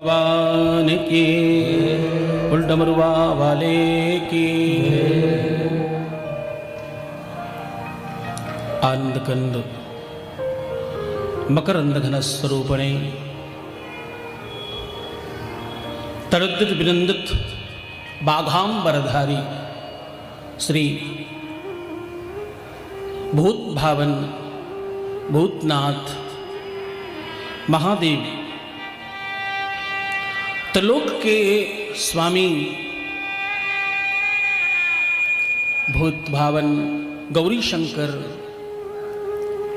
भगवान की उल्टमरुआ वाले की आनंद कंद मकरंद घन स्वरूपणे तरुद्दित विनंदित बाघांबरधारी श्री भूत भावन भूतनाथ महादेव त्रिलोक के स्वामी भूत भावन गौरी शंकर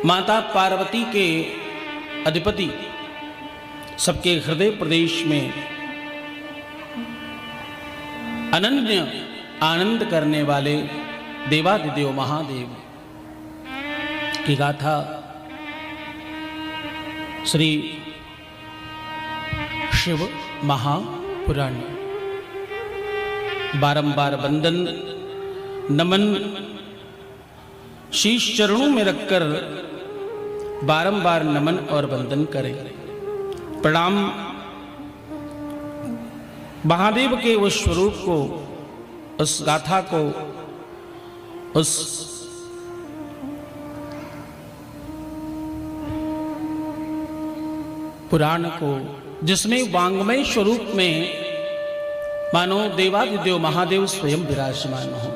माता पार्वती के अधिपति सबके हृदय प्रदेश में अनन्य आनंद करने वाले देवादिदेव महादेव की गाथा श्री शिव महापुराण बारंबार वंदन नमन शीश चरणों में रखकर बारंबार नमन और वंदन करें। प्रणाम महादेव के उस स्वरूप को, उस गाथा को, उस पुराण को जिसमें वांग्मय स्वरूप में मानो देवादिदेव महादेव स्वयं विराजमान हो।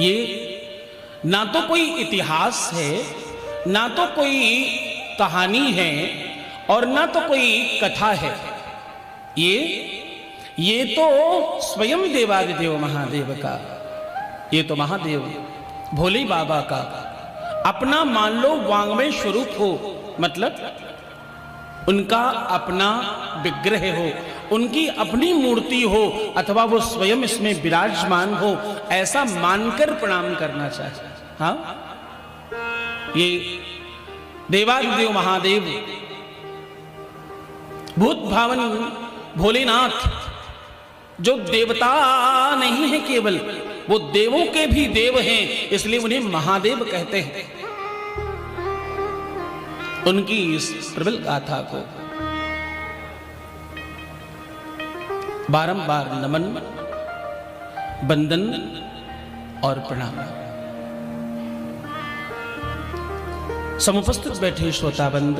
ये ना तो कोई इतिहास है, ना तो कोई कहानी है और ना तो कोई कथा है। ये तो स्वयं देवादिदेव महादेव का, ये तो महादेव भोले बाबा का अपना मान लो वांग्मय स्वरूप हो, मतलब उनका अपना विग्रह हो, उनकी अपनी मूर्ति हो, अथवा वो स्वयं इसमें विराजमान हो, ऐसा मानकर प्रणाम करना चाहिए। हाँ, ये देवादिदेव महादेव भूत भावन भोलेनाथ जो देवता नहीं है केवल, वो देवों के भी देव हैं, इसलिए उन्हें महादेव कहते हैं। उनकी इस प्रबल गाथा को बारंबार नमन वंदन और प्रणाम। समुपस्थित बैठे श्रोताबंद,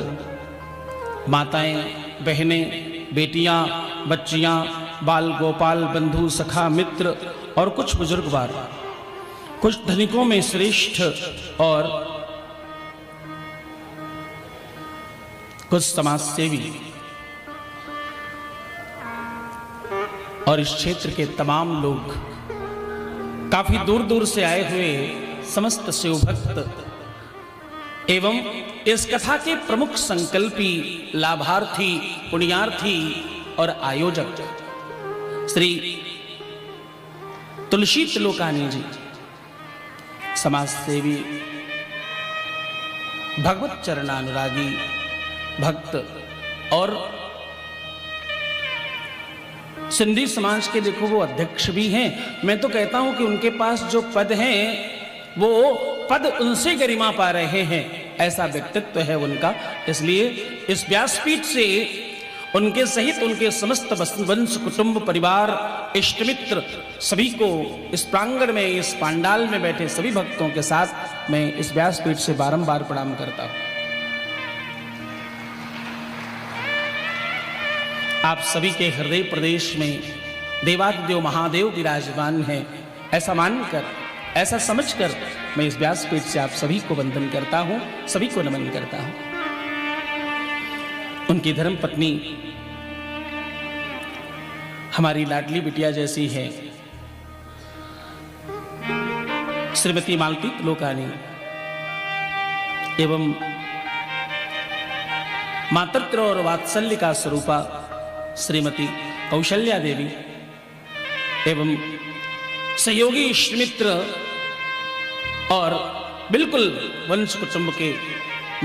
माताएं, बहनें, बेटियां, बच्चियां, बाल गोपाल, बंधु, सखा, मित्र और कुछ बुजुर्गवार, कुछ धनिकों में श्रेष्ठ और कुछ समाज सेवी और इस क्षेत्र के तमाम लोग, काफी दूर दूर से आए हुए समस्त शिवभक्त एवं इस कथा के प्रमुख संकल्पी, लाभार्थी, पुण्यार्थी और आयोजक श्री तुलसी त्रिलोकानी जी, समाज सेवी, भगवत चरणानुरागी भक्त और सिंधी समाज के देखो वो अध्यक्ष भी हैं। मैं तो कहता हूं कि उनके पास जो पद हैं वो पद उनसे गरिमा पा रहे हैं, ऐसा व्यक्तित्व है उनका। इसलिए इस व्यासपीठ से उनके सहित उनके समस्त वंश, कुटुंब, परिवार, इष्ट मित्र सभी को इस प्रांगण में, इस पांडाल में बैठे सभी भक्तों के साथ मैं इस व्यासपीठ से बारंबार प्रणाम करता हूं। आप सभी के हृदय प्रदेश में देवादिदेव महादेव विराजमान हैं, ऐसा मानकर, ऐसा समझकर मैं इस व्यासपीठ से आप सभी को वंदन करता हूं, सभी को नमन करता हूं। उनकी धर्म पत्नी हमारी लाडली बिटिया जैसी है श्रीमती मालती त्रिलोकानी एवं मातृत्व और वात्सल्य का स्वरूपा श्रीमती कौशल्या देवी एवं सहयोगी इष्टमित्र और बिल्कुल वंश कुटुंब के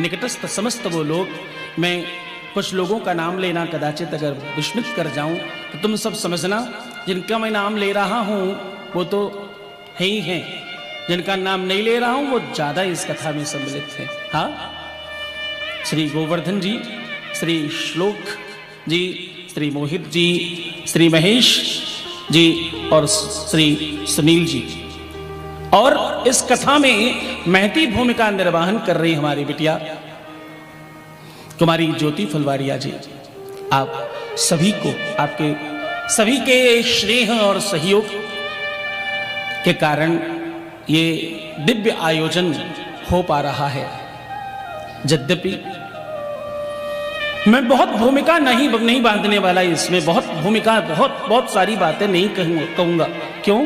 निकटस्थ समस्त वो लोग, मैं कुछ लोगों का नाम लेना कदाचित अगर विस्मित कर जाऊं तो तुम सब समझना, जिनका मैं नाम ले रहा हूं वो तो है ही हैं, जिनका नाम नहीं ले रहा हूं वो ज्यादा इस कथा में सम्मिलित है। हाँ, श्री गोवर्धन जी, श्री श्लोक जी, श्री मोहित जी, श्री महेश जी और श्री सुनील जी। और इस कथा में महती भूमिका निर्वहन कर रही हमारी बिटिया कुमारी ज्योति फुलवारिया जी। आप सभी को, आपके सभी के स्नेह और सहयोग के कारण ये दिव्य आयोजन हो पा रहा है। यद्यपि मैं बहुत भूमिका नहीं बांधने वाला, इसमें बहुत सारी बातें नहीं कहूंगा। क्यों?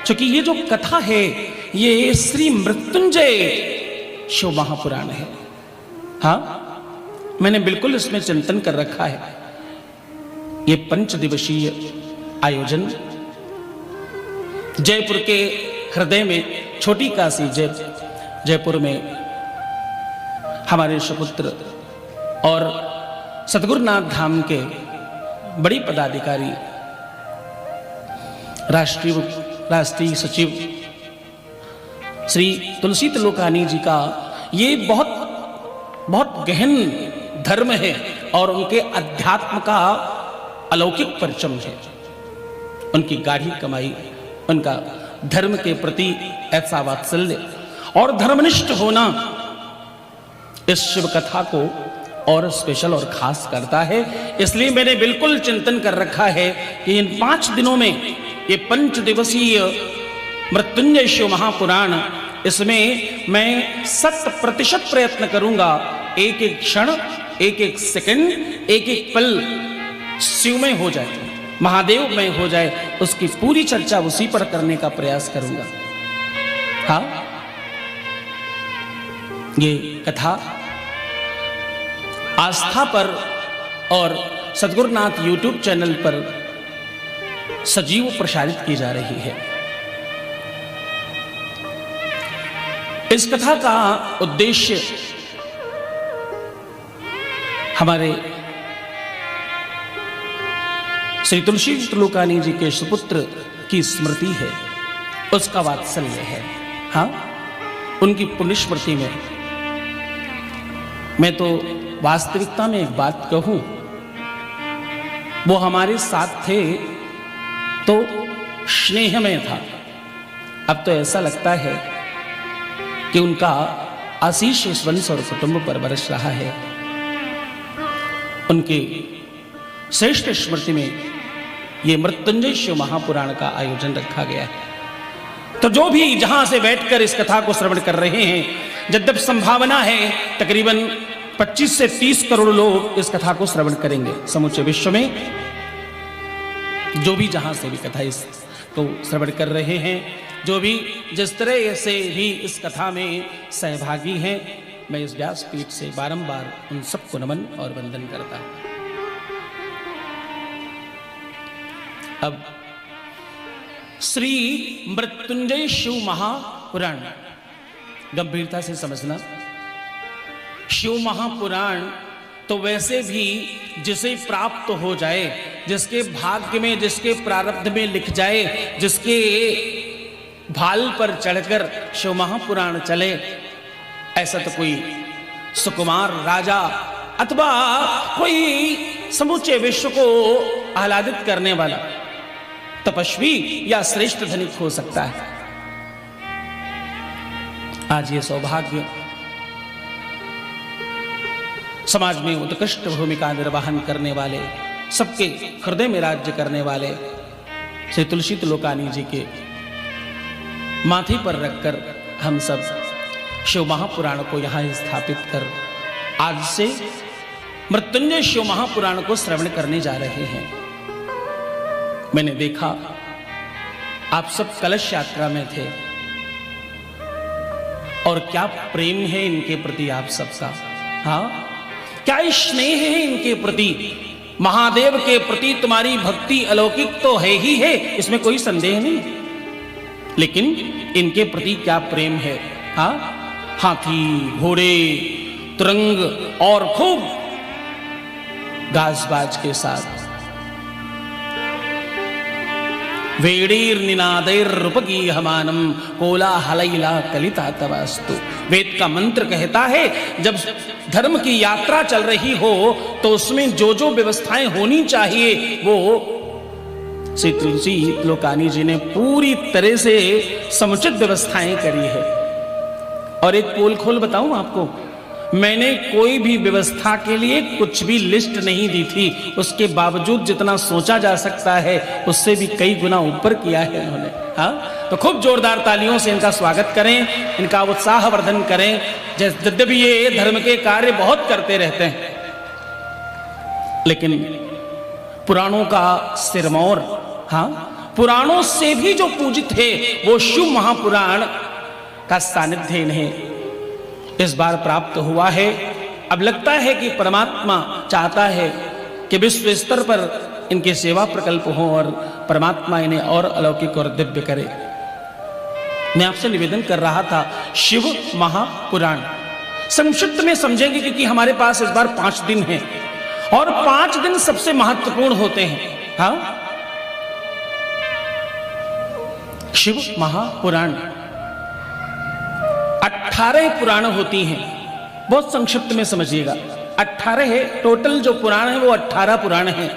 क्योंकि ये जो कथा है ये श्री मृत्युंजय शिव महापुराण है। हाँ, मैंने बिल्कुल इसमें चिंतन कर रखा है। ये 5 दिवसीय आयोजन जयपुर के हृदय में, छोटी काशी जयपुर में हमारे सुपुत्र और सतगुरुनाथ धाम के बड़ी पदाधिकारी, राष्ट्रीय सचिव श्री तुलसी त्रिलोकानी जी का ये बहुत गहन धर्म है और उनके अध्यात्म का अलौकिक परिचम है। उनकी गाढ़ी कमाई, उनका धर्म के प्रति ऐसा वात्सल्य और धर्मनिष्ठ होना इस शिव कथा को और स्पेशल और खास करता है। इसलिए मैंने बिल्कुल चिंतन कर रखा है कि इन 5 दिनों में ये 5 दिवसीय मृत्युंजय शिव महापुराण, इसमें मैं 100% प्रयत्न करूंगा, एक एक क्षण, एक एक सेकंड, एक एक पल शिवमय हो जाए, महादेव में हो जाए, उसकी पूरी चर्चा उसी पर करने का प्रयास करूंगा। हाँ, ये कथा आस्था पर और सतगुरुनाथ यूट्यूब चैनल पर सजीव प्रसारित की जा रही है। इस कथा का उद्देश्य हमारे श्री तुलसी त्रिलोकानी जी के सुपुत्र की स्मृति है, उसका वात्सल्य है। हाँ, उनकी पुण्य स्मृति में मैं तो वास्तविकता में एक बात कहूं, वो हमारे साथ थे तो स्नेह में था। अब तो ऐसा लगता है कि उनका आशीष इस वंश और कुटुंब पर बरस रहा है। उनके श्रेष्ठ स्मृति में ये मृत्युंजय शिव महापुराण का आयोजन रखा गया है। तो जो भी जहां से बैठकर इस कथा को श्रवण कर रहे हैं, यद्यप संभावना है तकरीबन 25 से 30 करोड़ लोग इस कथा को श्रवण करेंगे समूचे विश्व में, जो भी जहां से भी कथा इसको श्रवण कर रहे हैं, जो भी जिस तरह से भी इस कथा में सहभागी हैं, मैं इस व्यासपीठ से बारंबार उन सबको नमन और वंदन करता हूं। अब श्री मृत्युंजय शिव महापुराण गंभीरता से समझना। शिव महापुराण तो वैसे भी जिसे प्राप्त हो जाए, जिसके भाग्य में, जिसके प्रारब्ध में लिख जाए, जिसके भाल पर चढ़कर शिव महापुराण चले, ऐसा तो कोई सुकुमार राजा अथवा कोई समूचे विश्व को आह्लादित करने वाला तपस्वी या श्रेष्ठ धनिक हो सकता है। आज ये सौभाग्य समाज में उत्कृष्ट भूमिका निर्वहन करने वाले, सबके हृदय में राज्य करने वाले श्री तुलसी त्रिलोकानी जी के माथे पर रखकर हम सब शिव महापुराण को यहाँ स्थापित कर आज से मृत्युंजय शिव महापुराण को श्रवण करने जा रहे हैं। मैंने देखा आप सब कलश यात्रा में थे और क्या प्रेम है इनके प्रति आप सबका। हाँ, क्या स्नेह है इनके प्रति, महादेव के प्रति तुम्हारी भक्ति अलौकिक तो है ही है, इसमें कोई संदेह नहीं, लेकिन इनके प्रति क्या प्रेम है। हाँ, हाथी घोड़े तुरंग और खूब गाज बाज के साथ वेड़ीर निनादैरुपगीहमानम कोलाहलैला कलिता तवास्तु। वेद का मंत्र कहता है जब धर्म की यात्रा चल रही हो तो उसमें जो जो व्यवस्थाएं होनी चाहिए वो श्री तुलसी लोकानी जी ने पूरी तरह से समुचित व्यवस्थाएं करी है। और एक पोल खोल बताऊं आपको, मैंने कोई भी व्यवस्था के लिए कुछ भी लिस्ट नहीं दी थी, उसके बावजूद जितना सोचा जा सकता है उससे भी कई गुना ऊपर किया है इन्होंने। हाँ, तो खूब जोरदार तालियों से इनका स्वागत करें, इनका उत्साहवर्धन करें। यद्यपि ये धर्म के कार्य बहुत करते रहते हैं, लेकिन पुराणों का सिरमौर, हाँ, पुराणों से भी जो पूजित है वो शिव महापुराण का सानिध्य इन्हें इस बार प्राप्त हुआ है। अब लगता है कि परमात्मा चाहता है कि विश्व स्तर पर इनके सेवा प्रकल्प हो और परमात्मा इन्हें और अलौकिक और दिव्य करे। मैं आपसे निवेदन कर रहा था, शिव महापुराण संक्षिप्त में समझेंगे क्योंकि हमारे पास इस बार 5 दिन हैं और 5 दिन सबसे महत्वपूर्ण होते हैं। हाँ, शिव महापुराण 18 पुराण होती हैं, बहुत संक्षिप्त में समझिएगा। 18 है टोटल, जो पुराण है वो 18 पुराण हैं।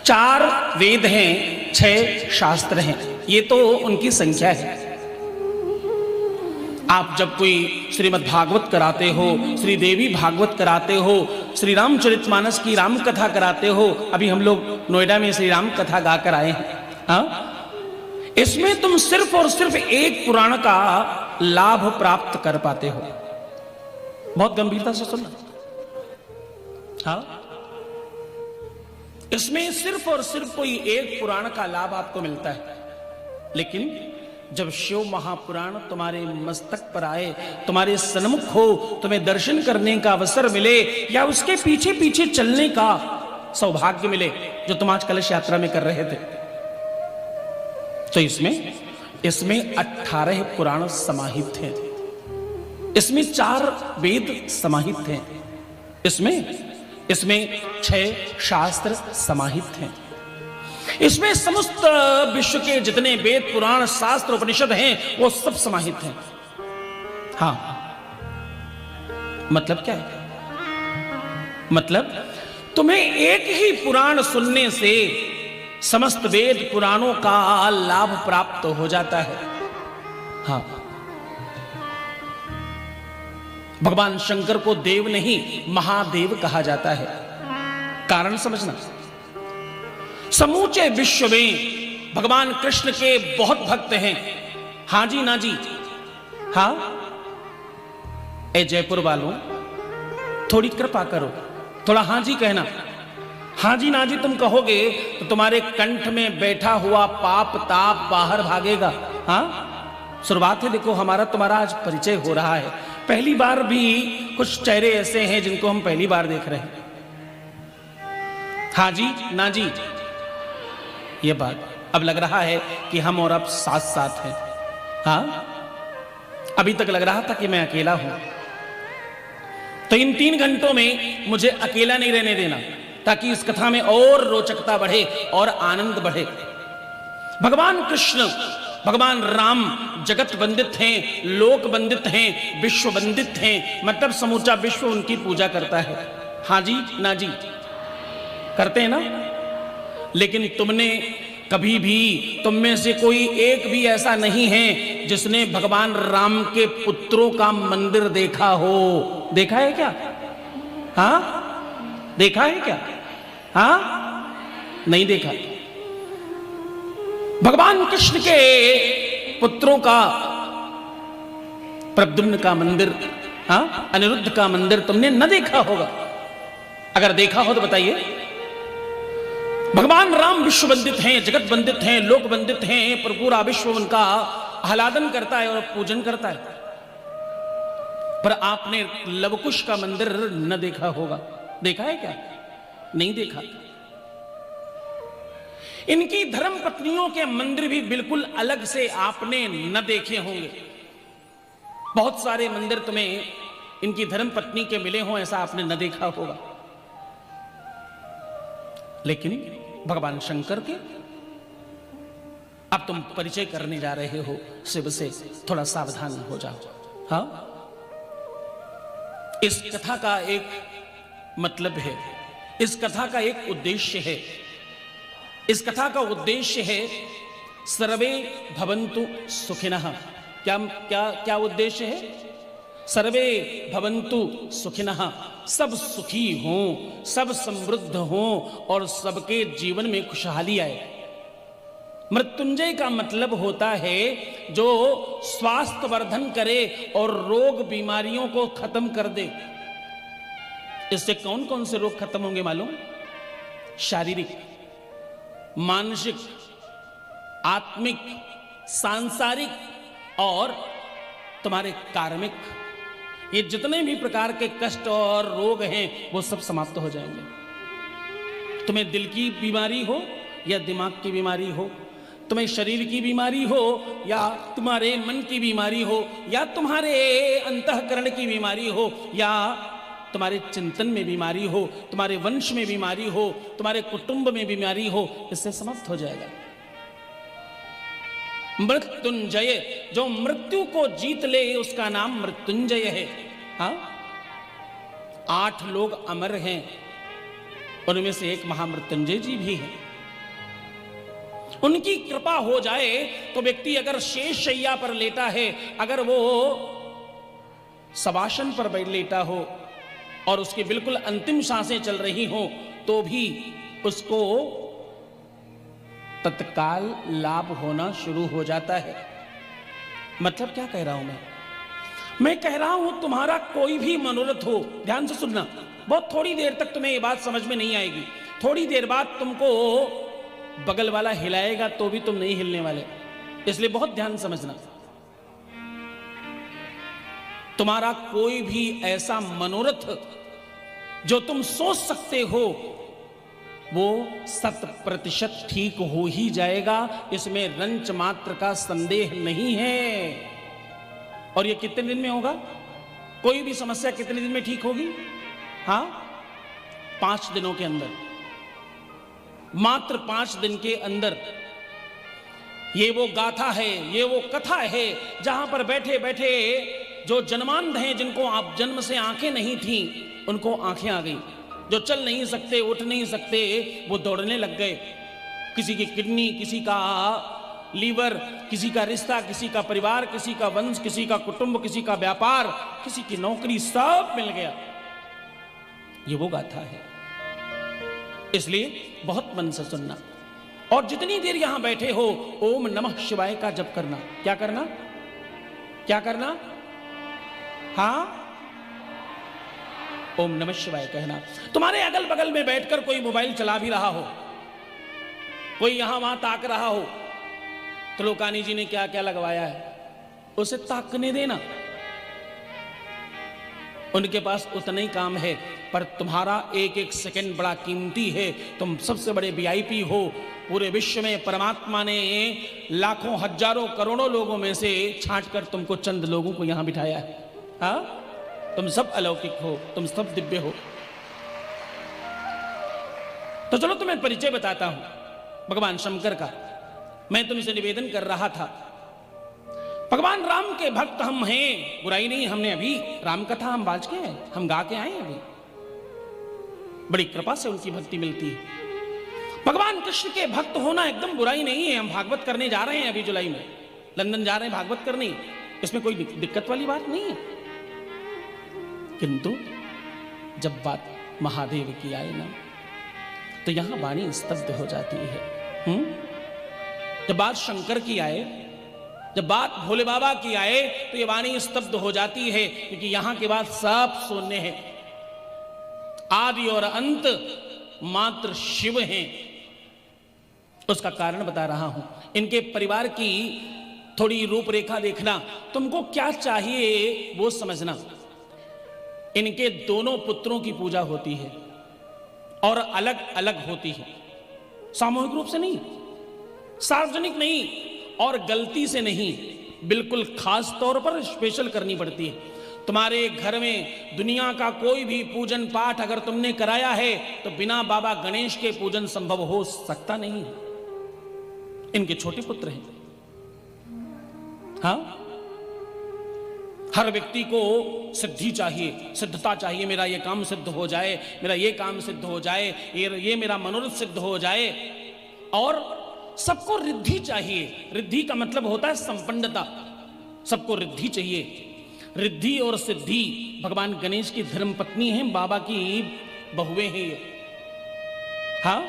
4 वेद हैं, 6 शास्त्र हैं, ये तो उनकी संख्या है। आप जब कोई श्रीमद् भागवत कराते हो, श्री देवी भागवत कराते हो, श्री रामचरितमानस की राम कथा कराते हो, अभी हम लोग नोएडा में श्री राम कथा गाकर आए हैं। हाँ, इसमें तुम सिर्फ और सिर्फ एक पुराण का लाभ प्राप्त कर पाते हो। बहुत गंभीरता से सुनना। हाँ, इसमें सिर्फ और सिर्फ कोई एक पुराण का लाभ आपको मिलता है, लेकिन जब शिव महापुराण तुम्हारे मस्तक पर आए, तुम्हारे सन्मुख हो, तुम्हें दर्शन करने का अवसर मिले या उसके पीछे पीछे चलने का सौभाग्य मिले, जो तुम आज कलश यात्रा में कर रहे थे, तो इसमें 18 पुराण समाहित हैं, इसमें 4 वेद समाहित हैं, इसमें 6 शास्त्र समाहित हैं, इसमें समस्त विश्व के जितने वेद पुराण शास्त्र उपनिषद हैं वो सब समाहित हैं। हाँ, मतलब क्या है? मतलब तुम्हें एक ही पुराण सुनने से समस्त वेद पुराणों का लाभ प्राप्त हो जाता है। हाँ, भगवान शंकर को देव नहीं महादेव कहा जाता है। कारण समझना, समूचे विश्व में भगवान कृष्ण के बहुत भक्त हैं। हाँ जी, ना जी, हाँ। ए जयपुर वालों, थोड़ी कृपा करो, थोड़ा हाँ जी कहना। हाँ जी, ना जी तुम कहोगे तो तुम्हारे कंठ में बैठा हुआ पाप ताप बाहर भागेगा। हाँ, शुरुआत है, देखो हमारा तुम्हारा आज परिचय हो रहा है। पहली बार भी कुछ चेहरे ऐसे हैं जिनको हम पहली बार देख रहे हैं। हाँ जी, ना जी, ये बात अब लग रहा है कि हम और आप साथ साथ हैं। हाँ, अभी तक लग रहा था कि मैं अकेला हूं, तो इन 3 घंटों में मुझे अकेला नहीं रहने देना, ताकि इस कथा में और रोचकता बढ़े और आनंद बढ़े। भगवान कृष्ण, भगवान राम जगत वंदित हैं, लोक वंदित हैं, विश्व वंदित हैं, मतलब समूचा विश्व उनकी पूजा करता है। हाँ जी, ना जी करते हैं ना। लेकिन तुमने कभी भी, तुम में से कोई एक भी ऐसा नहीं है जिसने भगवान राम के पुत्रों का मंदिर देखा हो। देखा है क्या? हाँ, देखा है क्या? हाँ, नहीं देखा। भगवान कृष्ण के पुत्रों का, प्रद्युम्न का मंदिर, हाँ, अनिरुद्ध का मंदिर तुमने न देखा होगा। अगर देखा हो तो बताइए। भगवान राम विश्व वंदित हैं, जगत वंदित हैं, लोक वंदित हैं, पर पूरा विश्व उनका आह्लादन करता है और पूजन करता है। पर आपने लवकुश का मंदिर न देखा होगा। देखा है क्या? नहीं देखा। इनकी धर्म पत्नियों के मंदिर भी बिल्कुल अलग से आपने न देखे होंगे। बहुत सारे मंदिर तुम्हें इनकी धर्म पत्नी के मिले हों, ऐसा आपने न देखा होगा। लेकिन भगवान शंकर के अब तुम परिचय करने जा रहे हो शिव से, थोड़ा सावधान हो जाओ। हाँ, इस कथा का एक मतलब है, इस कथा का एक उद्देश्य है। इस कथा का उद्देश्य है सर्वे भवन्तु सुखिनः। क्या क्या क्या उद्देश्य है? सर्वे भवन्तु सुखिनः, सब सुखी हों, सब समृद्ध हों और सबके जीवन में खुशहाली आए। मृत्युंजय का मतलब होता है जो स्वास्थ्य वर्धन करे और रोग बीमारियों को खत्म कर दे। इससे कौन कौन से रोग खत्म होंगे मालूम? शारीरिक, मानसिक, आत्मिक, सांसारिक और तुम्हारे कार्मिक, ये जितने भी प्रकार के कष्ट और रोग हैं वो सब समाप्त हो जाएंगे। तुम्हें दिल की बीमारी हो या दिमाग की बीमारी हो, तुम्हें शरीर की बीमारी हो या तुम्हारे मन की बीमारी हो या तुम्हारे अंतःकरण की बीमारी हो या तुम्हारे चिंतन में बीमारी हो, तुम्हारे वंश में बीमारी हो, तुम्हारे कुटुंब में बीमारी हो, इससे समाप्त हो जाएगा। मृत्युंजय, जो मृत्यु को जीत ले उसका नाम मृत्युंजय है। हाँ, 8 लोग अमर हैं, उनमें से एक महामृत्युंजय जी भी हैं। उनकी कृपा हो जाए तो व्यक्ति अगर शेष शैया पर लेटा है, अगर वो शवासन पर बैठ लेटा हो और उसकी बिल्कुल अंतिम सांसें चल रही हो तो भी उसको तत्काल लाभ होना शुरू हो जाता है। मतलब क्या कह रहा हूं मैं कह रहा हूं तुम्हारा कोई भी मनोरथ हो, ध्यान से सुनना, बहुत थोड़ी देर तक तुम्हें ये बात समझ में नहीं आएगी। थोड़ी देर बाद तुमको बगल वाला हिलाएगा तो भी तुम नहीं हिलने वाले, इसलिए बहुत ध्यान समझना। तुम्हारा कोई भी ऐसा मनोरथ जो तुम सोच सकते हो वो 100% ठीक हो ही जाएगा, इसमें रंच मात्र का संदेह नहीं है। और ये कितने दिन में होगा? कोई भी समस्या कितने दिन में ठीक होगी? हाँ, 5 दिनों के अंदर, मात्र 5 दिन के अंदर। ये वो गाथा है, ये वो कथा है जहां पर बैठे बैठे जो जन्मांध हैं, जिनको आप जन्म से आंखें नहीं थी उनको आंखें आ गई, जो चल नहीं सकते, उठ नहीं सकते, वो दौड़ने लग गए। किसी की किडनी, किसी का लीवर, किसी का रिश्ता, किसी का परिवार, किसी का वंश, किसी का कुटुंब, किसी का व्यापार, किसी की नौकरी, सब मिल गया। ये वो गाथा है, इसलिए बहुत मन से सुनना। और जितनी देर यहां बैठे हो ओम नमः शिवाय का जप करना। क्या करना? क्या करना? हाँ, ओम नमः शिवाय कहना। तुम्हारे अगल बगल में बैठकर कोई मोबाइल चला भी रहा हो, कोई यहां वहां ताक रहा हो, तो लोकानी जी ने क्या क्या लगवाया है उसे ताकने देना। उनके पास उतना ही काम है, पर तुम्हारा एक एक सेकंड बड़ा कीमती है। तुम सबसे बड़े वीआईपी हो। पूरे विश्व में परमात्मा ने लाखों, हजारों, करोड़ों लोगों में से छांट कर तुमको चंद लोगों को यहां बिठाया है। हाँ, तुम सब अलौकिक हो, तुम सब दिव्य हो। तो चलो तुम्हें परिचय बताता हूं भगवान शंकर का। मैं तुमसे निवेदन कर रहा था, भगवान राम के भक्त हम हैं, बुराई नहीं। हमने अभी राम कथा हम बाज के हैं, हम गा के आए हैं अभी। बड़ी कृपा से उनकी भक्ति मिलती है। भगवान कृष्ण के भक्त होना एकदम बुराई नहीं है। हम भागवत करने जा रहे हैं अभी जुलाई में, लंदन जा रहे हैं भागवत करने, इसमें कोई दिक्कत वाली बात नहीं है। किंतु जब बात महादेव की आए ना, तो यहां वाणी स्तब्ध हो जाती है। जब बात शंकर की आए, जब बात भोले बाबा की आए, तो ये वाणी स्तब्ध हो जाती है, क्योंकि यहां के बाद सब शून्य है। आदि और अंत मात्र शिव हैं। उसका कारण बता रहा हूं। इनके परिवार की थोड़ी रूपरेखा देखना, तुमको क्या चाहिए वो समझना। इनके दोनों पुत्रों की पूजा होती है और अलग अलग होती है, सामूहिक रूप से नहीं, सार्वजनिक नहीं, और गलती से नहीं, बिल्कुल खास तौर पर स्पेशल करनी पड़ती है। तुम्हारे घर में दुनिया का कोई भी पूजन पाठ अगर तुमने कराया है तो बिना बाबा गणेश के पूजन संभव हो सकता नहीं। इनके छोटे पुत्र हैं। हाँ, हर व्यक्ति को सिद्धि चाहिए, सिद्धता चाहिए। मेरा ये काम सिद्ध हो जाए, मेरा ये काम सिद्ध हो जाए, ये मेरा मनोरथ सिद्ध हो जाए। और सबको रिद्धि चाहिए। रिद्धि का मतलब होता है संपन्नता। सबको रिद्धि चाहिए। रिद्धि और सिद्धि भगवान गणेश की धर्मपत्नी हैं, बाबा की बहुएं हैं ये। हाँ,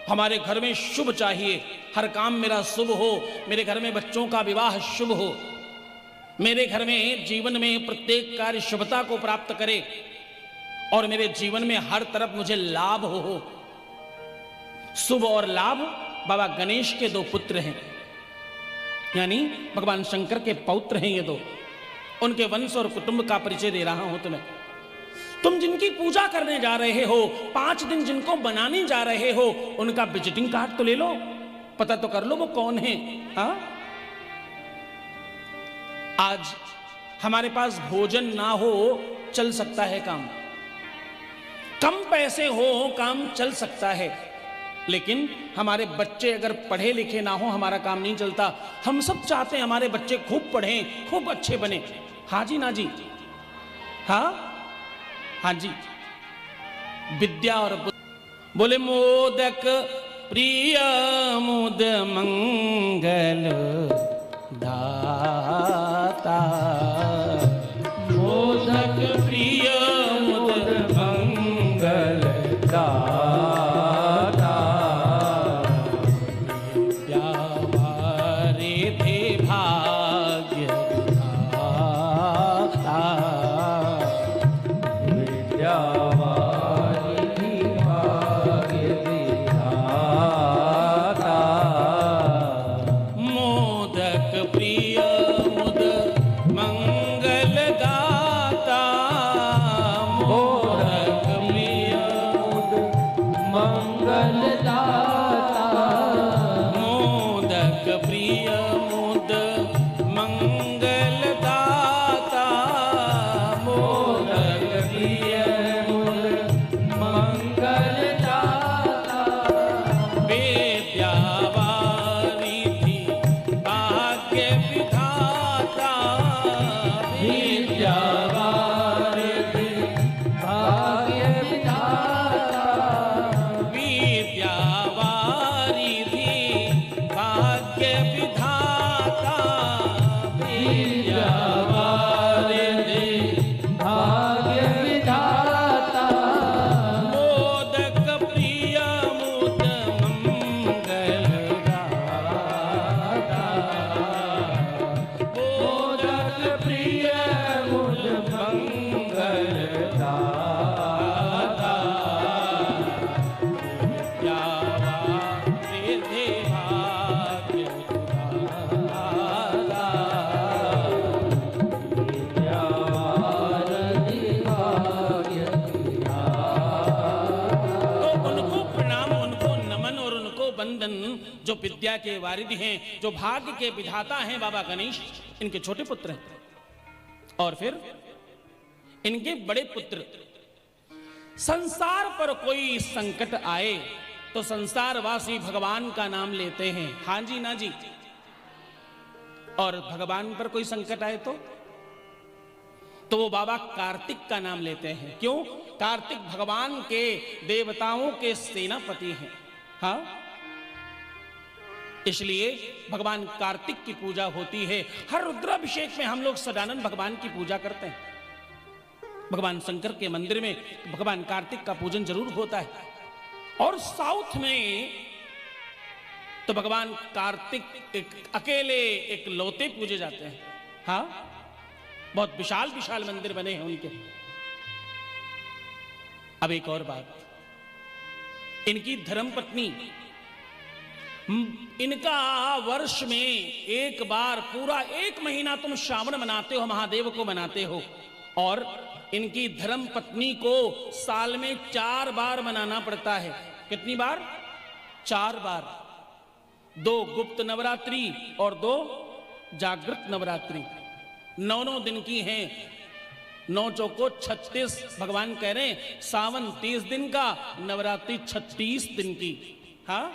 हमारे घर में शुभ चाहिए, हर काम मेरा शुभ हो, मेरे घर में बच्चों का विवाह शुभ हो, मेरे घर में जीवन में प्रत्येक कार्य शुभता को प्राप्त करे और मेरे जीवन में हर तरफ मुझे लाभ हो। शुभ और लाभ बाबा गणेश के दो पुत्र हैं, यानी भगवान शंकर के पौत्र हैं ये दो। उनके वंश और कुटुंब का परिचय दे रहा हूं तुम्हें। तुम जिनकी पूजा करने जा रहे हो, 5 दिन जिनको बनाने जा रहे हो, उनका विजिटिंग कार्ड तो ले लो, पता तो कर लो वो कौन है। हाँ, आज हमारे पास भोजन ना हो चल सकता है काम, कम पैसे हो काम चल सकता है, लेकिन हमारे बच्चे अगर पढ़े लिखे ना हो हमारा काम नहीं चलता। हम सब चाहते हैं हमारे बच्चे खूब पढ़ें, खूब अच्छे बने। हाँ जी, ना जी, हाँ हाँ जी। विद्या और बोले मोदक प्रिय मुद मंगल दाता, मोदक प्रिय मुद मंगल दाता, विद्या वारिधि भाग्य दाता, विद्या वारिधि भाग्य दाता, मोदक प्रिय मुद मंगल दाता, मोदक प्रिय मुद मंगल दाता, मोदक प्रिय मुद मंगल दाता, मोदक प्रिय मुद मंगल दाता, विद्या वारिधि भाग्य विधाता, विद्या वारिधि भाग्य विधाता, विद्या वारिधि भाग्य विधाता, विद्या वारिधि भाग्य विधाता, मोदक प्रिय मुद मंगल दाता, मोदक प्रिय मुद मंगल दाता, विद्या वारिधि भाग्य विधाता, विद्या वारिधि भाग्य विधाता। तो उनको प्रणाम, उनको नमन और उनको वंदन, जो विद्या के वारिधि हैं, जो भाग्य के विधाता हैं बाबा गणेश, इनके छोटे पुत्र हैं। और फिर इनके बड़े पुत्र। संसार पर कोई संकट आए तो संसारवासी भगवान का नाम लेते हैं। हाँ जी, ना जी। और भगवान पर कोई संकट आए तो वो बाबा कार्तिक का नाम लेते हैं। क्यों? कार्तिक भगवान के देवताओं के सेनापति हैं। हाँ, इसलिए भगवान कार्तिक की पूजा होती है। हर रुद्राभिषेक में हम लोग सदानंद भगवान की पूजा करते हैं। भगवान शंकर के मंदिर में भगवान कार्तिक का पूजन जरूर होता है। और साउथ में तो भगवान कार्तिक अकेले एक लौते पूजे जाते हैं। हाँ, बहुत विशाल विशाल मंदिर बने हैं उनके। अब एक और बात, इनकी धर्मपत्नी, इनका वर्ष में एक बार पूरा 1 महीना तुम श्रावण मनाते हो, महादेव को मनाते हो, और इनकी धर्मपत्नी को साल में 4 बार मनाना पड़ता है। कितनी बार? 4 बार। 2 गुप्त नवरात्रि और 2 जागृत नवरात्रि। 9 दिन की हैं। 9 चौको 36। भगवान कह रहे हैं सावन 30 दिन का, नवरात्रि 36 दिन की। हाँ,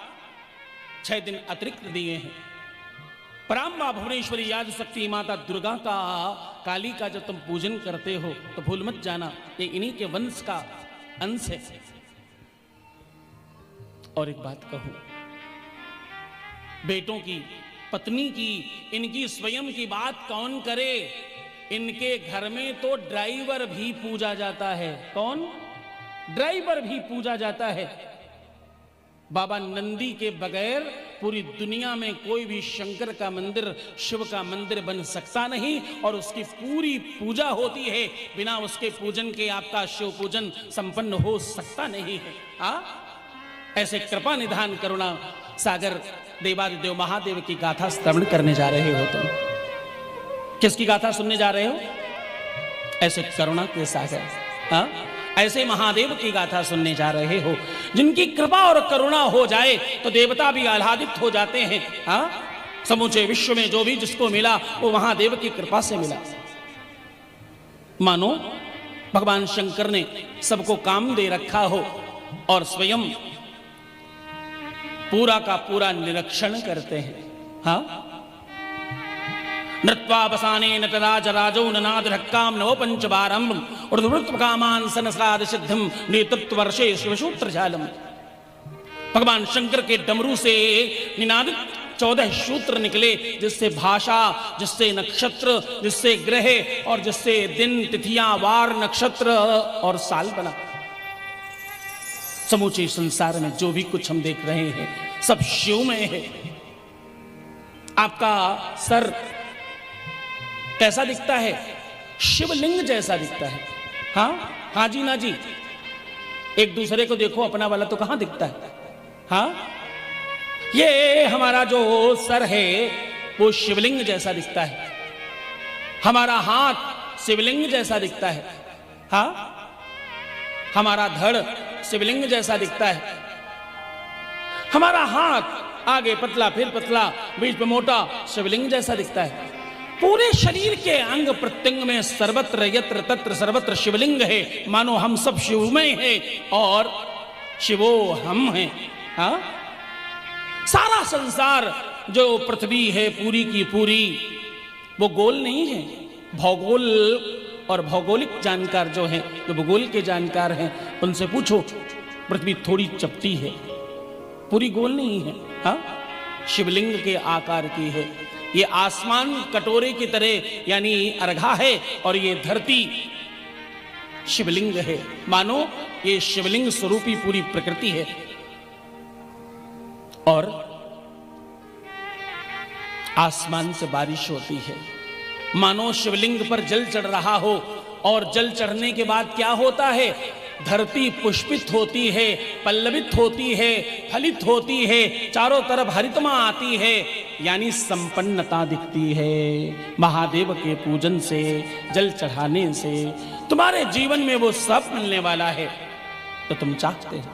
6 दिन अतिरिक्त दिए हैं। पराम्बा भुवनेश्वरी याद शक्ति माता दुर्गा का, काली का जब तुम पूजन करते हो तो भूल मत जाना ये इन्हीं के वंश का अंश है। और एक बात कहूं, बेटों की, पत्नी की, इनकी स्वयं की बात कौन करे? इनके घर में तो ड्राइवर भी पूजा जाता है। कौन? ड्राइवर भी पूजा जाता है। बाबा नंदी के बगैर पूरी दुनिया में कोई भी शंकर का मंदिर, शिव का मंदिर बन सकता नहीं, और उसकी पूरी पूजा होती है। बिना उसके पूजन के आपका शिव पूजन संपन्न हो सकता नहीं है। ऐसे कृपा निधान करुणा सागर देवादिदेव महादेव की गाथा श्रवण करने जा रहे हो। तुम किसकी गाथा सुनने जा रहे हो? ऐसे करुणा के सागर, ऐसे महादेव की गाथा सुनने जा रहे हो, जिनकी कृपा और करुणा हो जाए तो देवता भी आह्लादित हो जाते हैं। समूचे विश्व में जो भी जिसको मिला वो महादेव की कृपा से मिला। मानो भगवान शंकर ने सबको काम दे रखा हो और स्वयं पूरा का पूरा निरीक्षण करते हैं। नृत्वावसाने नटराज राजो ननाद ढक्काम नवो पंचबारम ऊर्ध्वृत्व कामान सनसराद सिद्धिम नेतृत्व वर्षे शिवसूत्र झालम। भगवान शंकर के डमरू से निनादित 14 सूत्र निकले, जिससे भाषा, जिससे नक्षत्र, जिससे ग्रह और जिससे दिन, तिथियां, वार, नक्षत्र और साल बना। समूचे संसार में जो भी कुछ हम देख रहे हैं सब शिवमय है। आपका सर कैसा दिखता है? शिवलिंग जैसा दिखता है। हाँ जी ना जी, एक दूसरे को देखो, अपना वाला तो कहां दिखता है। ये हमारा जो सर है वो शिवलिंग जैसा दिखता है, हमारा हाथ शिवलिंग जैसा दिखता है। हमारा धड़ शिवलिंग जैसा दिखता है। हमारा हाथ आगे पतला फिर पतला, बीच में मोटा, शिवलिंग जैसा दिखता है। पूरे शरीर के अंग प्रत्यंग में सर्वत्र यत्र तत्र सर्वत्र शिवलिंग है। मानो हम सब शिवमय हैं और शिवो हम हैं। सारा संसार जो पृथ्वी है पूरी की पूरी, वो गोल नहीं है। भौगोल और भौगोलिक जानकार जो हैं, जो भूगोल के जानकार हैं, उनसे पूछो, पृथ्वी थोड़ी चपटी है, पूरी गोल नहीं है। शिवलिंग के आकार की है। ये आसमान कटोरे की तरह यानी अर्घा है और ये धरती शिवलिंग है। मानो ये शिवलिंग स्वरूपी पूरी प्रकृति है। और आसमान से बारिश होती है, मानो शिवलिंग पर जल चढ़ रहा हो। और जल चढ़ने के बाद क्या होता है? धरती पुष्पित होती है, पल्लवित होती है, फलित होती है, चारों तरफ हरितमा आती है, यानी संपन्नता दिखती है। महादेव के पूजन से, जल चढ़ाने से तुम्हारे जीवन में वो सब मिलने वाला है तो तुम चाहते हो।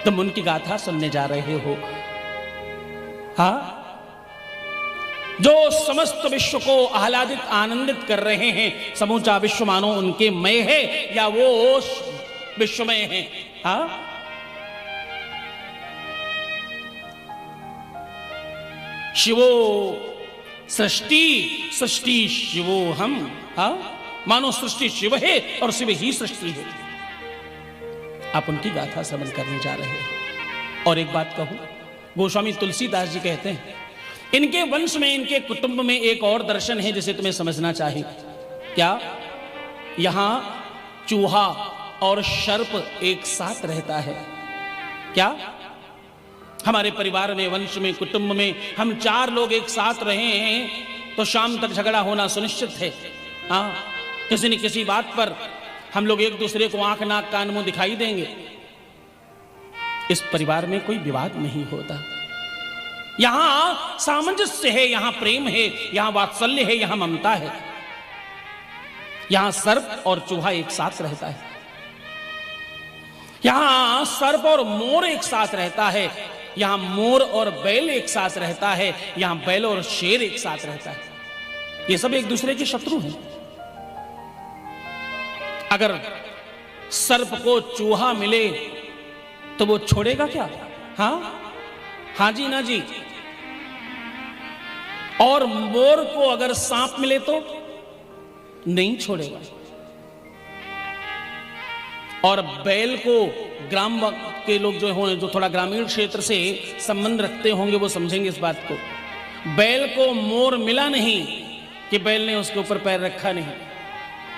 तुम उनकी गाथा सुनने जा रहे हो, जो समस्त विश्व को आह्लादित आनंदित कर रहे हैं। समूचा विश्व मानो उनके मय है या वो विश्वमय है। शिवो सृष्टि, सृष्टि शिवो हम। मानो सृष्टि शिव है और शिव ही सृष्टि है। आप उनकी गाथा श्रवण करने जा रहे हैं। और एक बात कहूं, गोस्वामी तुलसीदास जी कहते हैं, इनके वंश में, इनके कुटुंब में एक और दर्शन है जिसे तुम्हें समझना चाहिए। क्या? यहां चूहा और सर्प एक साथ रहता है। क्या? हमारे परिवार में, वंश में, कुटुंब में हम 4 लोग एक साथ रहे हैं तो शाम तक झगड़ा होना सुनिश्चित है। किसी न किसी बात पर हम लोग एक दूसरे को आंख, नाक, कान, मुंह दिखाई देंगे। इस परिवार में कोई विवाद नहीं होता। यहां सामंजस्य है, यहां प्रेम है, यहां वात्सल्य है, यहां ममता है। यहां सर्प और चूहा एक साथ रहता है। यहां सर्प और मोर एक साथ रहता है। यहां मोर और बैल एक साथ रहता है। यहां बैल और शेर एक साथ रहता है। ये सब एक दूसरे के शत्रु हैं। अगर सर्प को चूहा मिले तो वो छोड़ेगा क्या? हाँ जी ना जी। और मोर को अगर सांप मिले तो नहीं छोड़ेगा। और बैल को ग्राम के लोग जो हों, जो थोड़ा ग्रामीण क्षेत्र से संबंध रखते होंगे, वो समझेंगे इस बात को। बैल को मोर मिला नहीं कि बैल ने उसके ऊपर पैर रखा नहीं।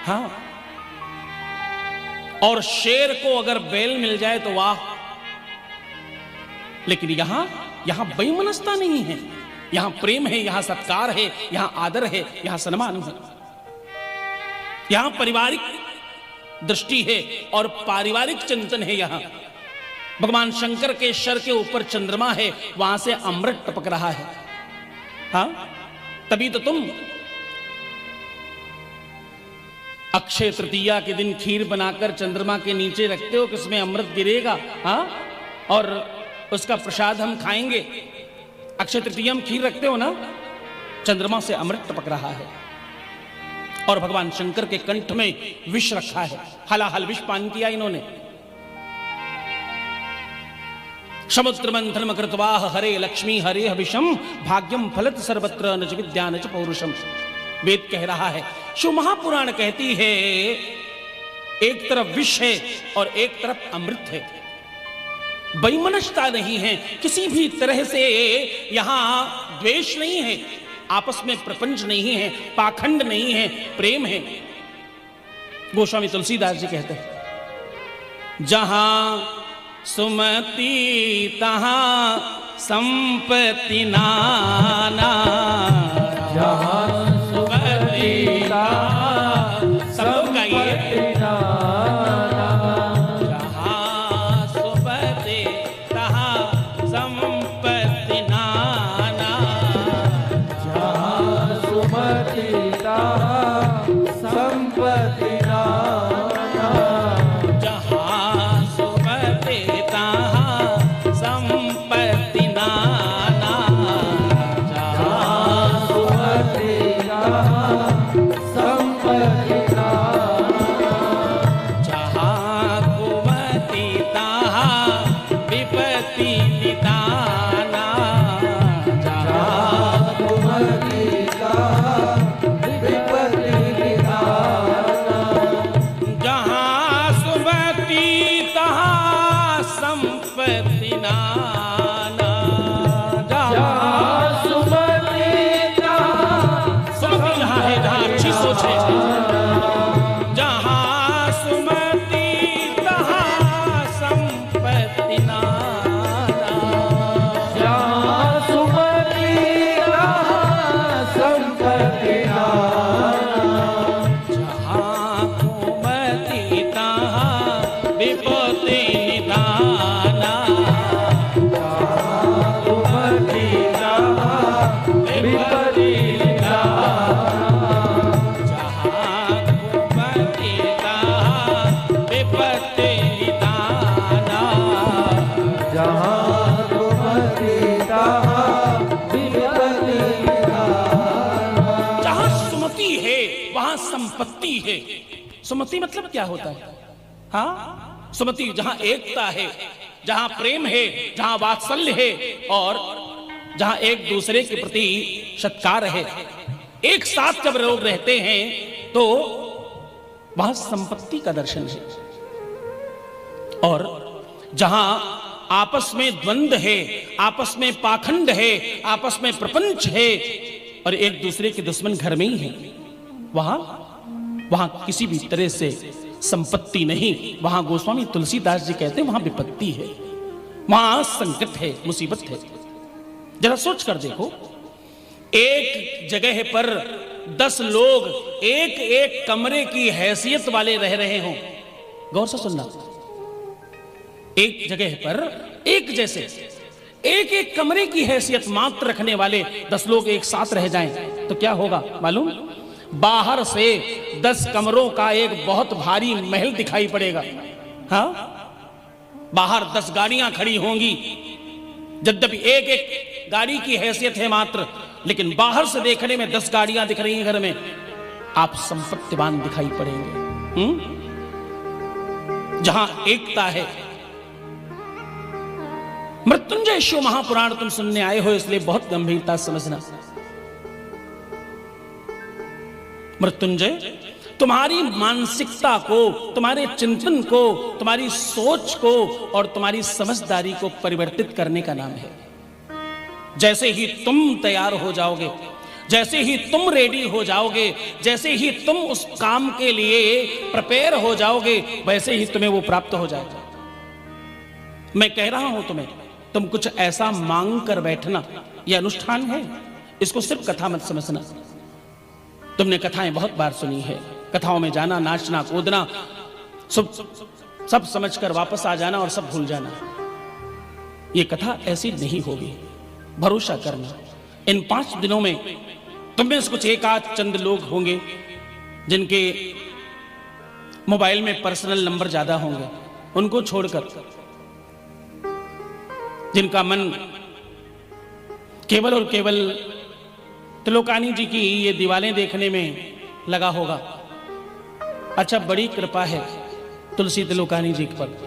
हाँ, और शेर को अगर बैल मिल जाए तो वाह। लेकिन यहां बेमनस्ता नहीं है, यहां प्रेम है, यहां सत्कार है, यहां आदर है, यहां सम्मान है, यहां पारिवारिक दृष्टि है और पारिवारिक चिंतन है। यहां भगवान शंकर के शर के ऊपर चंद्रमा है, वहां से अमृत टपक रहा है। हाँ, तभी तो तुम अक्षय तृतीया के दिन खीर बनाकर चंद्रमा के नीचे रखते हो कि उसमें अमृत गिरेगा। हाँ, और उसका प्रसाद हम खाएंगे। अक्षय तृतीया में खीर रखते हो ना, चंद्रमा से अमृत टपक रहा है। और भगवान शंकर के कंठ में विष रखा है, हलाहल विष पान किया इन्होंने। समुद्र मंथन कृत्वा हरे लक्ष्मी हरे हविषम भाग्यम फलत सर्वत्र न च विद्या न च पौरुषम। वेद कह रहा है, शिव महापुराण कहती है, एक तरफ विष है और एक तरफ अमृत है। बेमनस्ता नहीं है, किसी भी तरह से यहां द्वेष नहीं है, आपस में प्रपंच नहीं है, पाखंड नहीं है, प्रेम है। गोस्वामी तुलसीदास जी कहते हैं, जहां सुमति तहां संपत्ति नाना, जहां सुमति तहां संपत्ति नाना, जहां सुमति तहां संपत्ति नाना, जहां सुमति तहां संपत्ति नाना, जहां सुमति तहां संपत्ति नाना, जहां सुमति तहां संपत्ति नाना, जहां कुमति तहां विपत्ति निदाना, जहां सुमति तहां विपत्ति निदाना, जहां सुमति तहां संपत्ति नाना, जहां सुमति तहां सुमति जहां है, जहां अच्छी सोच है, जहां सुमति तहां संपत्ति नाना, जहां सुमति तहां संपत्ति नाना, जहां कुमति तहां विपत्ति निदाना, जहां सुमति तहां विपत्ति निदाना, जहां कुमति तहां विपत्ति निदाना, जहां सुमति तहां विपत्ति निदाना, जहां सुमति है वहां संपत्ति है। सुमति मतलब क्या होता है? हाँ, सुमति जहां एकता है, जहां प्रेम है, जहां वात्सल्य है और जहां एक दूसरे के प्रति सत्कार है, एक साथ जब लोग रहते हैं तो वहां संपत्ति का दर्शन है। और जहां आपस में द्वंद्व है, आपस में पाखंड है, आपस में प्रपंच है और एक दूसरे के दुश्मन घर में ही है, वहां किसी भी तरह से संपत्ति नहीं। वहां गोस्वामी तुलसीदास जी कहते हैं वहां विपत्ति है, वहां संकट है, मुसीबत है। जरा सोच कर देखो, एक जगह पर 10 लोग एक एक कमरे की हैसियत वाले रह रहे हों, गौर से सुनना, एक जगह पर एक जैसे एक एक कमरे की हैसियत मात्र रखने वाले 10 लोग एक साथ रह जाएं तो क्या होगा मालूम? बाहर से 10 कमरों का एक बहुत भारी महल दिखाई पड़ेगा। हाँ, बाहर 10 गाड़ियां खड़ी होंगी, यद्यपि एक एक गाड़ी की हैसियत है मात्र, लेकिन बाहर से देखने में 10 गाड़ियां दिख रही हैं घर में, आप संपत्तिवान दिखाई पड़ेंगे। जहां एकता है मृत्युंजय शिव महापुराण तुम सुनने आए हो, इसलिए बहुत गंभीरता समझना। मृत्युंजय तुम्हारी मानसिकता को, तुम्हारे चिंतन को, तुम्हारी सोच को और तुम्हारी समझदारी को परिवर्तित करने का नाम है। जैसे ही तुम तैयार हो जाओगे, जैसे ही तुम रेडी हो जाओगे, जैसे ही तुम उस काम के लिए प्रिपेयर हो जाओगे, वैसे ही तुम्हें वो प्राप्त हो जाएगा। मैं कह रहा हूं तुम्हें, तुम कुछ ऐसा मांग कर बैठना, यह अनुष्ठान है, इसको सिर्फ कथा मत समझना। तुमने कथाएं बहुत बार सुनी है, कथाओं में जाना, नाचना, कूदना, सब समझकर वापस आ जाना और सब भूल जाना। ये कथा ऐसी नहीं होगी, भरोसा करना। इन 5 दिनों में तुम में से कुछ एक आध चंद लोग होंगे जिनके मोबाइल में पर्सनल नंबर ज्यादा होंगे, उनको छोड़कर जिनका मन केवल और केवल त्रिलोकानी जी की ये दीवारें देखने में लगा होगा। अच्छा, बड़ी कृपा है तुलसी त्रिलोकानी जी पर।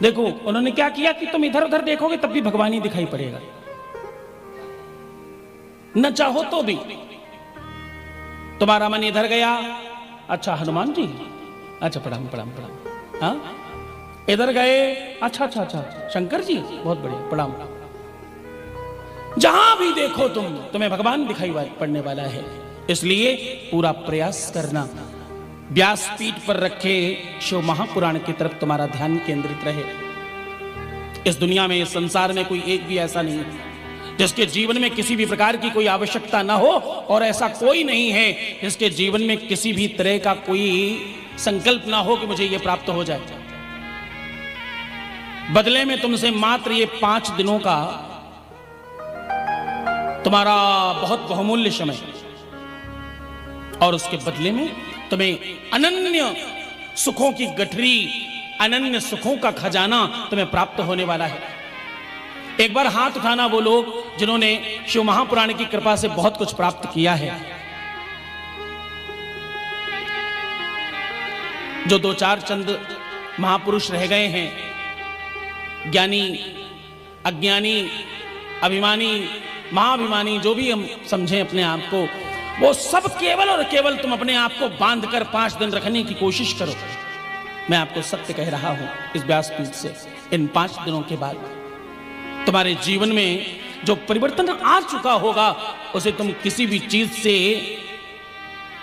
देखो उन्होंने क्या किया कि तुम इधर उधर देखोगे तब भी भगवान ही दिखाई पड़ेगा, न चाहो तो भी। तुम्हारा मन इधर गया, अच्छा हनुमान जी, अच्छा प्रणाम प्रणाम प्रणाम, हाँ इधर गए, अच्छा अच्छा अच्छा शंकर जी, बहुत बढ़िया प्रणाम। जहां भी देखो तुम्हें भगवान दिखाई पड़ने वाला है। इसलिए पूरा प्रयास करना व्यासपीठ पर रखे शिव महापुराण की तरफ तुम्हारा ध्यान केंद्रित रहे। इस दुनिया में, इस संसार में कोई एक भी ऐसा नहीं है जिसके जीवन में किसी भी प्रकार की कोई आवश्यकता ना हो, और ऐसा कोई नहीं है जिसके जीवन में किसी भी तरह का कोई संकल्प ना हो कि मुझे यह प्राप्त हो जाए। बदले में तुमसे मात्र ये 5 दिनों का तुम्हारा बहुत बहुमूल्य समय, और उसके बदले में तुम्हें अनन्य सुखों की गठरी, अनन्य सुखों का खजाना तुम्हें प्राप्त होने वाला है। एक बार हाथ उठाना वो लोग जिन्होंने शिव महापुराण की कृपा से बहुत कुछ प्राप्त किया है। जो 2-4 चंद महापुरुष रह गए हैं, ज्ञानी, अज्ञानी, अभिमानी, महाभिमानी, जो भी हम समझें अपने आप को, वो सब केवल और केवल तुम अपने आप को बांधकर 5 दिन रखने की कोशिश करो। मैं आपको सत्य कह रहा हूं इस व्यासपीठ से, इन 5 दिनों के बाद तुम्हारे जीवन में जो परिवर्तन आ चुका होगा, उसे तुम किसी भी चीज से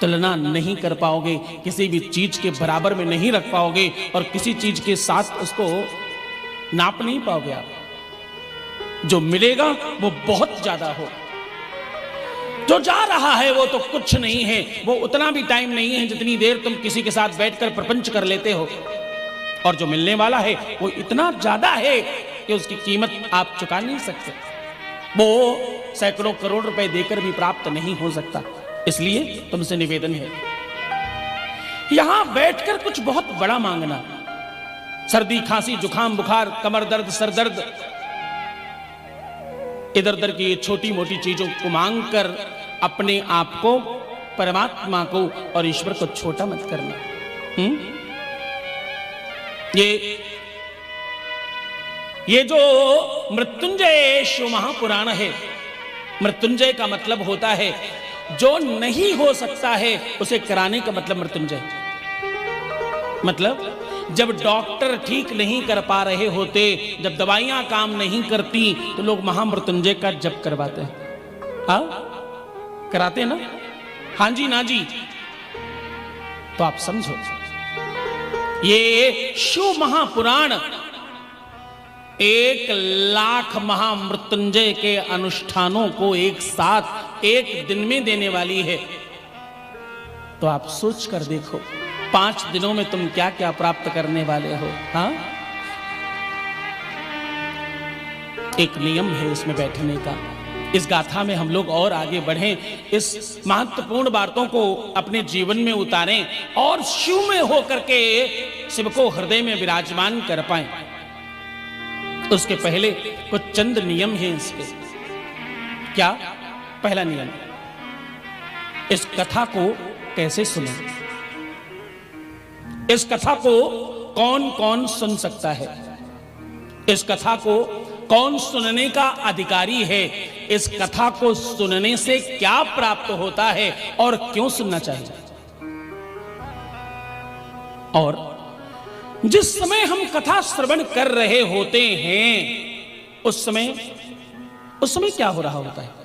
तुलना नहीं कर पाओगे, किसी भी चीज के बराबर में नहीं रख पाओगे, और किसी चीज के साथ उसको नाप नहीं पाओगे आप। जो मिलेगा वो बहुत ज्यादा हो, जो जा रहा है वो तो कुछ नहीं है, वो उतना भी टाइम नहीं है जितनी देर तुम किसी के साथ बैठकर प्रपंच कर लेते हो, और जो मिलने वाला है वो इतना ज्यादा है कि उसकी कीमत आप चुका नहीं सकते। वो सैकड़ों करोड़ रुपए देकर भी प्राप्त नहीं हो सकता। इसलिए तुमसे निवेदन है, यहां बैठकर कुछ बहुत बड़ा मांगना, सर्दी, खांसी, जुखाम, बुखार, कमर दर्द, सर दर्द, इधर उधर की छोटी मोटी चीजों को मांगकर अपने आप को, परमात्मा को और ईश्वर को छोटा मत करना। ये जो मृत्युंजय शिव महापुराण है, मृत्युंजय का मतलब होता है जो नहीं हो सकता है उसे कराने का मतलब मृत्युंजय। मतलब जब डॉक्टर ठीक नहीं कर पा रहे होते, जब दवाइयां काम नहीं करती, तो लोग महामृत्युंजय का जप करवाते हैं। हाँ कराते ना? हाँ जी ना जी। तो आप समझो, ये शिव महापुराण 1,00,000 महामृत्युंजय के अनुष्ठानों को एक साथ एक दिन में देने वाली है। तो आप सोच कर देखो 5 दिनों में तुम क्या क्या प्राप्त करने वाले हो। हाँ, एक नियम है इसमें बैठने का। इस गाथा में हम लोग और आगे बढ़ें, इस महत्वपूर्ण बातों को अपने जीवन में उतारें और शिव में होकर के शिव को हृदय में विराजमान कर पाएं। उसके पहले कुछ चंद नियम हैं इसके। क्या? पहला नियम, इस कथा को कैसे सुनें? इस कथा को कौन कौन सुन सकता है? इस कथा को कौन सुनने का अधिकारी है, इस कथा को सुनने से क्या प्राप्त होता है और क्यों सुनना चाहिए। और जिस समय हम कथा श्रवण कर रहे होते हैं उस समय क्या हो रहा होता है?